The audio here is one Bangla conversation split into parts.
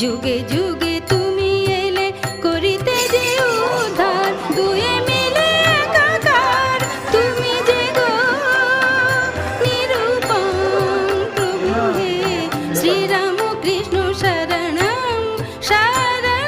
যুগে যুগে তুমি এলে করিতে যে উদ্ধার, দুয়ে মিলে একাকার তুমি যে গো নিরূপম প্রভু হে। শ্রীরাম কৃষ্ণ শরণম শরণম।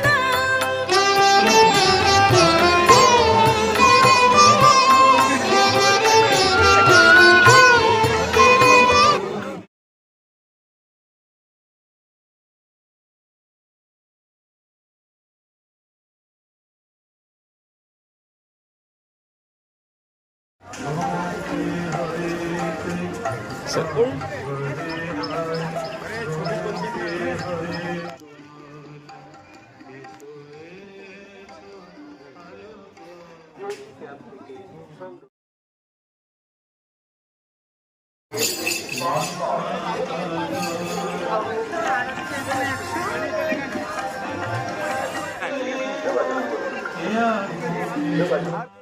Yeah.